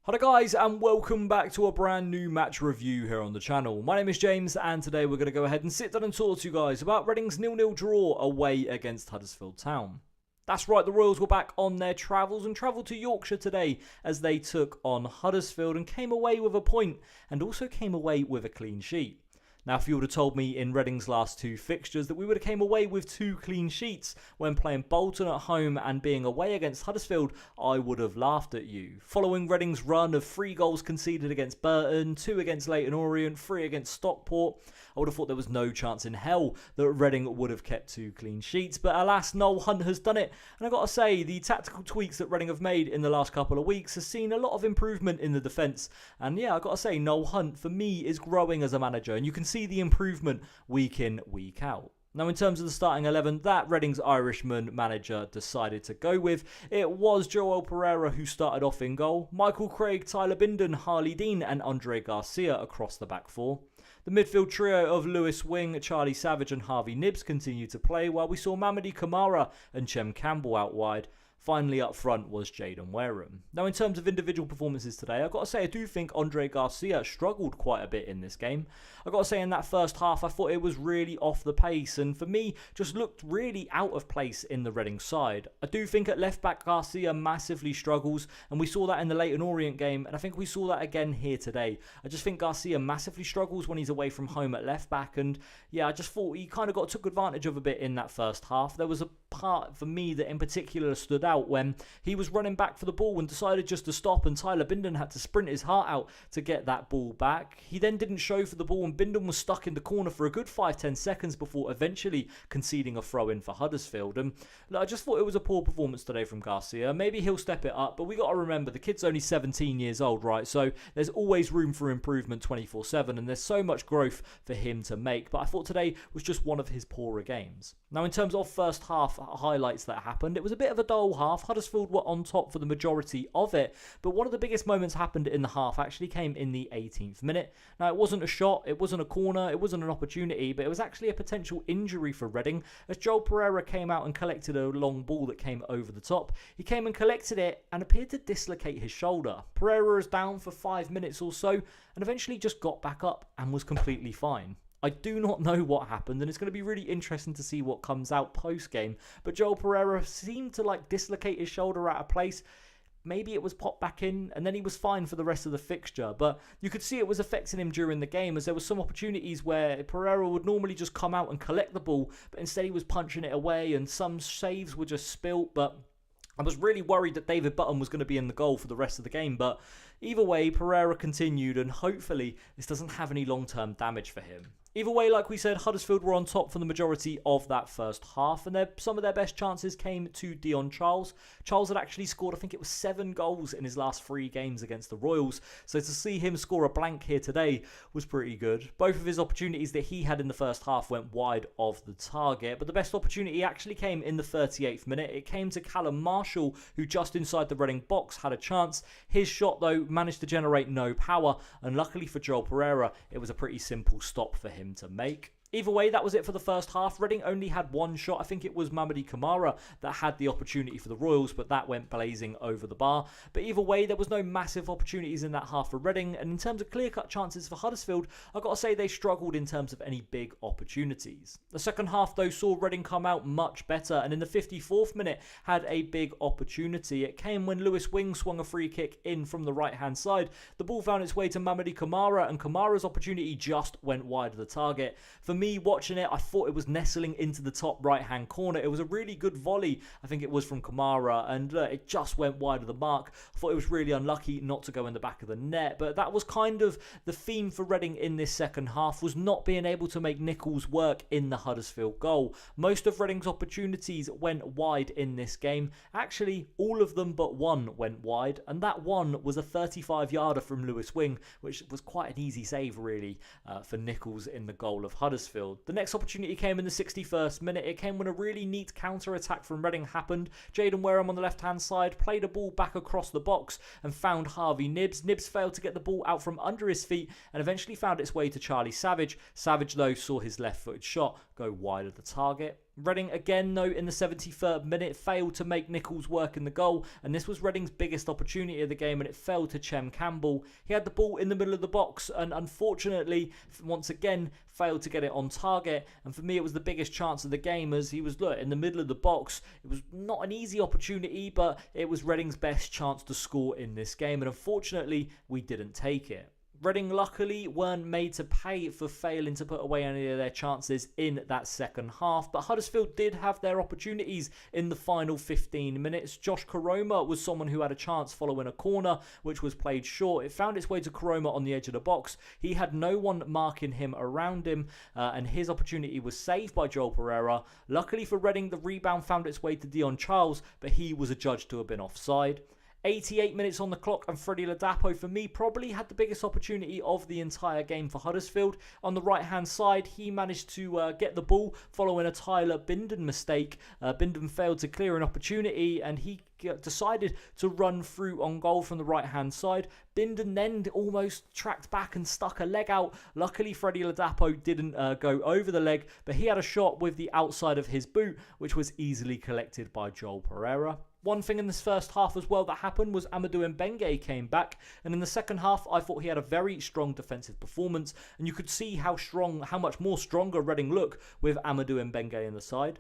Hello guys and welcome back to a brand new match review here on the channel. My name is James and today we're going to go ahead and sit down and talk to you guys about Reading's 0-0 draw away against Huddersfield Town. That's right, the Royals were back on their travels and travelled to Yorkshire today as they took on Huddersfield and came away with a point and also came away with a clean sheet. Now, if you would have told me in Reading's last two fixtures that we would have came away with 2 clean sheets when playing Bolton at home and being away against Huddersfield, I would have laughed at you. Following Reading's run of 3 goals conceded against Burton, 2 against Leyton Orient, 3 against Stockport, I would have thought there was no chance in hell that Reading would have kept 2 clean sheets. But alas, Noel Hunt has done it. And I've got to say, the tactical tweaks that Reading have made in the last couple of weeks has seen a lot of improvement in the defence. And yeah, I've got to say, Noel Hunt, for me, is growing as a manager. And you can see the improvement week in, week out. Now, in terms of the starting 11 that Reading's Irishman manager decided to go with, it was Joel Pereira who started off in goal, Michael Craig, Tyler Bindon, Harley Dean and Andre Garcia across the back 4. The midfield trio of Lewis Wing, Charlie Savage and Harvey Nibbs continued to play, while we saw Mamadi Kamara and Chem Campbell out wide. Finally up front was Jaden Wareham. Now, in terms of individual performances today, I've got to say I do think Andre Garcia struggled quite a bit in this game. I've got to say in that first half I thought it was really off the pace and for me just looked really out of place in the Reading side. I do think at left back Garcia massively struggles and we saw that in the Leyton Orient game and I think we saw that again here today. I just think Garcia massively struggles when he's away from home at left took advantage of a bit in that first half. There was a part for me that in particular stood out when he was running back for the ball and decided just to stop and Tyler Bindon had to sprint his heart out to get that ball back. He then didn't show for the ball and Bindon was stuck in the corner for a good 5-10 seconds before eventually conceding a throw in for Huddersfield. And look, I just thought it was a poor performance today from Garcia. Maybe he'll step it up, but we got to remember the kid's only 17 years old, right? So there's always room for improvement 24/7 and there's so much growth for him to make. But I thought today was just one of his poorer games. Now, in terms of first half highlights that happened, it was a bit of a dull half. Huddersfield were on top for the majority of it, but one of the biggest moments happened in the half actually came in the 18th minute. Now, it wasn't a shot, it wasn't a corner, it wasn't an opportunity, but it was actually a potential injury for Reading as Joel Pereira came out and collected a long ball that came over the top. He came and collected it and appeared to dislocate his shoulder. Pereira was down for 5 minutes or so and eventually just got back up and was completely fine. I do not know what happened and it's going to be really interesting to see what comes out post-game. But Joel Pereira seemed to dislocate his shoulder out of place. Maybe it was popped back in and then he was fine for the rest of the fixture. But you could see it was affecting him during the game as there were some opportunities where Pereira would normally just come out and collect the ball. But instead he was punching it away and some saves were just spilt. But I was really worried that David Button was going to be in the goal for the rest of the game. But either way, Pereira continued and hopefully this doesn't have any long-term damage for him. Either way, like we said, Huddersfield were on top for the majority of that first half, and some of their best chances came to Dion Charles. Charles had actually scored, I think it was 7 goals in his last 3 games against the Royals, so to see him score a blank here today was pretty good. Both of his opportunities that he had in the first half went wide of the target, but the best opportunity actually came in the 38th minute. It came to Callum Marshall, who just inside the Reading box had a chance. His shot, though, managed to generate no power, and luckily for Joel Pereira, it was a pretty simple stop for him to make. Either way, that was it for the first half. Reading only had 1 shot. I think it was Mamadi Kamara that had the opportunity for the Royals, but that went blazing over the bar. But either way, there was no massive opportunities in that half for Reading. And in terms of clear-cut chances for Huddersfield, I've got to say they struggled in terms of any big opportunities. The second half, though, saw Reading come out much better. And in the 54th minute, had a big opportunity. It came when Lewis Wing swung a free kick in from the right-hand side. The ball found its way to Mamadi Kamara, and Kamara's opportunity just went wide of the target. For me watching it, I thought it was nestling into the top right hand corner. It was a really good volley, I think it was from Kamara, and it just went wide of the mark. I thought it was really unlucky not to go in the back of the net, but that was kind of the theme for Reading in this second half, was not being able to make Nichols work in the Huddersfield goal. Most of Reading's opportunities went wide in this game. Actually, all of them but one went wide, and that one was a 35-yarder from Lewis Wing, which was quite an easy save really for Nichols in the goal of Huddersfield. The next opportunity came in the 61st minute. It came when a really neat counter-attack from Reading happened. Jaden Wareham on the left-hand side played a ball back across the box and found Harvey Nibbs. Nibbs failed to get the ball out from under his feet and eventually found its way to Charlie Savage. Savage, though, saw his left-footed shot go wide of the target. Reading again, though, in the 73rd minute, failed to make Nichols work in the goal, and this was Reading's biggest opportunity of the game, and it fell to Chem Campbell. He had the ball in the middle of the box, and unfortunately, once again, failed to get it on target. And for me, it was the biggest chance of the game, as he was in the middle of the box. It was not an easy opportunity, but it was Reading's best chance to score in this game, and unfortunately, we didn't take it. Reading luckily weren't made to pay for failing to put away any of their chances in that second half, but Huddersfield did have their opportunities in the final 15 minutes. Josh Koroma was someone who had a chance following a corner, which was played short. It found its way to Koroma on the edge of the box. He had no one marking him around him, and his opportunity was saved by Joel Pereira. Luckily for Reading, the rebound found its way to Dion Charles, but he was adjudged to have been offside. 88 minutes on the clock, and Freddie Ladapo, for me, probably had the biggest opportunity of the entire game for Huddersfield. On the right-hand side, he managed to get the ball following a Tyler Bindon mistake. Bindon failed to clear an opportunity, and he decided to run through on goal from the right-hand side. Bindon then almost tracked back and stuck a leg out. Luckily, Freddie Ladapo didn't go over the leg, but he had a shot with the outside of his boot, which was easily collected by Joel Pereira. One thing in this first half as well that happened was Amadou Mbenge came back, and in the second half I thought he had a very strong defensive performance, and you could see how much more stronger Reading look with Amadou Mbenge in the side.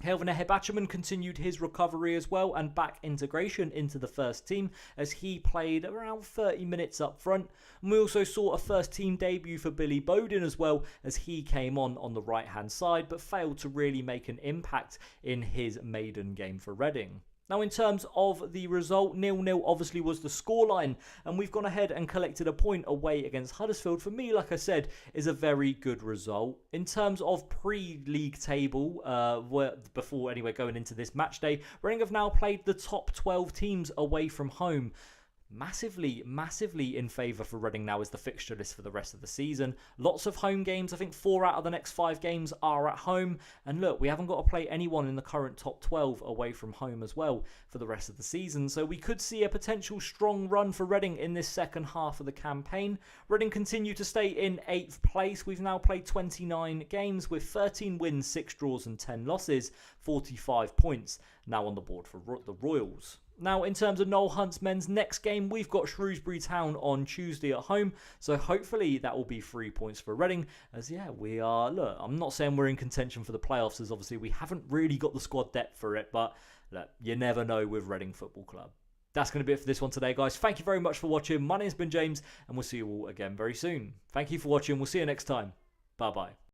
Kelvin Ehebachaman continued his recovery as well and back integration into the first team, as he played around 30 minutes up front. And we also saw a first team debut for Billy Bowden as well, as he came on the right hand side but failed to really make an impact in his maiden game for Reading. Now, in terms of the result, 0-0 obviously was the scoreline, and we've gone ahead and collected a point away against Huddersfield. For me, like I said, is a very good result. In terms of pre-league table, before anyway going into this match day, Reading have now played the top 12 teams away from home. Massively in favour for Reading now is the fixture list for the rest of the season. Lots of home games. I think 4 out of the next 5 games are at home. And look, we haven't got to play anyone in the current top 12 away from home as well for the rest of the season. So we could see a potential strong run for Reading in this second half of the campaign. Reading continue to stay in 8th place. We've now played 29 games with 13 wins, 6 draws and 10 losses. 45 points now on the board for the Royals. Now, in terms of Noel Hunt's men's next game, we've got Shrewsbury Town on Tuesday at home. So hopefully that will be 3 points for Reading. As yeah, we are, look, I'm not saying we're in contention for the playoffs, as obviously we haven't really got the squad depth for it. But look, you never know with Reading Football Club. That's going to be it for this one today, guys. Thank you very much for watching. My name's been James, and we'll see you all again very soon. Thank you for watching. We'll see you next time. Bye-bye.